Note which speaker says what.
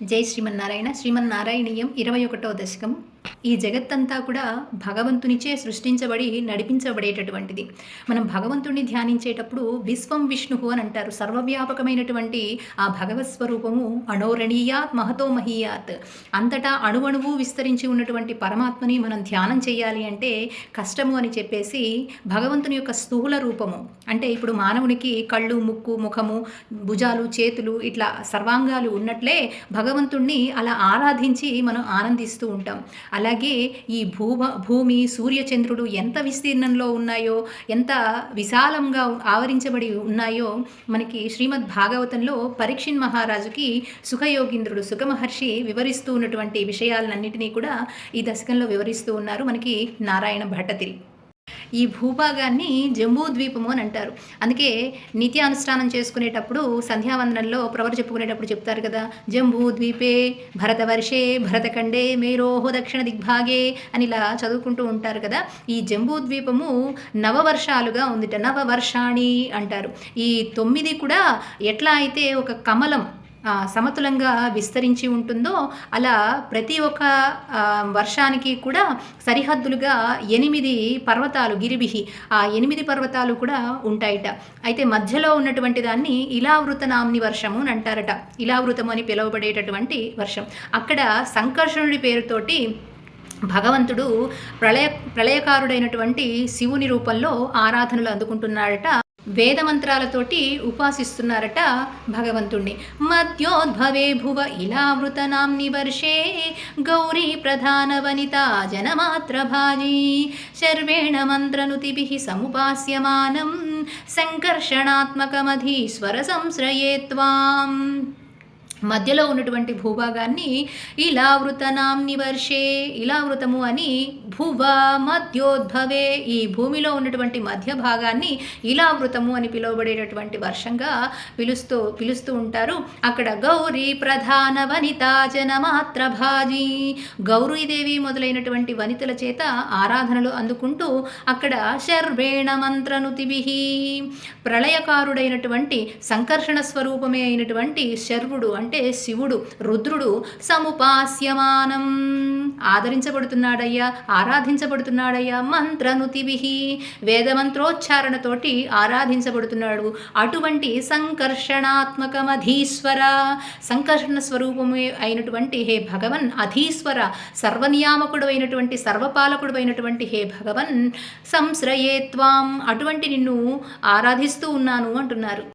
Speaker 1: జై శ్రీమన్నారాయణ. శ్రీమన్నారాయణీయం 21వ దశకం. ఈ జగత్తంతా కూడా భగవంతునిచే సృష్టించబడి నడిపించబడేటటువంటిది. మనం భగవంతుణ్ణి ధ్యానించేటప్పుడు విశ్వం విష్ణువు అని అంటారు. సర్వవ్యాపకమైనటువంటి ఆ భగవత్ స్వరూపము అణోరణీయాత్ మహతో మహీయాత్. అంతటా అణువణువు విస్తరించి ఉన్నటువంటి పరమాత్మని మనం ధ్యానం చేయాలి అంటే కష్టము అని చెప్పేసి భగవంతుని యొక్క స్థూల రూపము, అంటే ఇప్పుడు మానవునికి కళ్ళు, ముక్కు, ముఖము, భుజాలు, చేతులు ఇట్లా సర్వాంగాలు ఉన్నట్లే భగవంతుణ్ణి అలా ఆరాధించి మనం ఆనందిస్తూ ఉంటాం. అలాగే ఈ భూమి, సూర్యచంద్రుడు ఎంత విస్తీర్ణంలో ఉన్నాయో, ఎంత విశాలంగా ఆవరించబడి ఉన్నాయో మనకి శ్రీమద్ భాగవతంలో పరీక్షిన్ మహారాజుకి సుఖయోగీంద్రుడు, సుఖమహర్షి వివరిస్తూ ఉన్నటువంటి విషయాలన్నింటినీ కూడా ఈ దశకంలో వివరిస్తూ ఉన్నారు మనకి నారాయణ భట్టతిరి. ఈ భూభాగాన్ని జంబూద్వీపము అని అంటారు. అందుకే నిత్యానుష్ఠానం చేసుకునేటప్పుడు సంధ్యావందనంలో ప్రవర్ చెప్పుకునేటప్పుడు చెప్తారు కదా, జంబూద్వీపే భరతవర్షే భరతఖండే మేరోహో దక్షిణ దిగ్భాగే అని ఇలా చదువుకుంటూ ఉంటారు కదా. ఈ జంబూద్వీపము నవవర్షాలుగా ఉందిట. నవవర్షాణి అంటారు. ఈ 9 కూడా ఎట్లా అయితే ఒక కమలం సమతులంగా విస్తరించి ఉంటుందో అలా ప్రతి ఒక్క వర్షానికి కూడా సరిహద్దులుగా 8 పర్వతాలు, గిరిబిహి, ఆ 8 పర్వతాలు కూడా ఉంటాయిట. అయితే మధ్యలో ఉన్నటువంటి దాన్ని ఇలావృతనామ్ని వర్షము అని అంటారట. ఇలావృతము అని పిలువబడేటటువంటి వర్షం. అక్కడ సంకర్షణుడి పేరుతోటి భగవంతుడు ప్రళయకారుడైనటువంటి శివుని రూపంలో ఆరాధనలు అందుకుంటున్నాడట. వేదమంత్రాలతోటి ఉపాసిస్తున్నారట భగవంతుణ్ణి. మధ్యోద్భవే భువ ఇలావృతనామ్ని వర్షే గౌరీ ప్రధాన వనితా జనమాత్ర భాజీ శర్వేణ మంత్రనుతిభిః సముపాస్యమానం సంకర్షణాత్మకమధీశ్వర సంశ్రయే త్వాం. మధ్యలో ఉన్నటువంటి భూభాగాన్ని ఇలావృతనామ్ని వర్షే, ఇలావృతము అని భువ మధ్యోద్భవే, ఈ భూమిలో ఉన్నటువంటి మధ్య భాగాన్ని ఇలావృతము అని పిలువబడేటటువంటి వర్షంగా పిలుస్తూ ఉంటారు. అక్కడ గౌరీ ప్రధాన వనితా జనమాత్ర భాజీ, గౌరీదేవి మొదలైనటువంటి వనితల చేత ఆరాధనలు అందుకుంటూ అక్కడ శర్వేణ మంత్రనుతిభిః, ప్రళయకారుడైనటువంటి సంకర్షణ స్వరూపమే అయినటువంటి శర్వుడు అంటే శివుడు, రుద్రుడు సముపాస్యమానం ఆదరించబడుతున్నాడయ్యా, ఆరాధించబడుతున్నాడయ్యా. మంత్రనుతిభిః, వేదమంత్రోచ్చారణతోటి ఆరాధించబడుతున్నాడు. అటువంటి సంకర్షణాత్మకమధీశ్వర, సంకర్షణ స్వరూపమే అయినటువంటి హే భగవన్, అధీశ్వర సర్వనియామకుడు అయినటువంటి, సర్వపాలకుడు అయినటువంటి హే భగవన్, సంశ్రయే త్వాం, అటువంటి నిన్ను ఆరాధిస్తూ ఉన్నాను అంటున్నారు.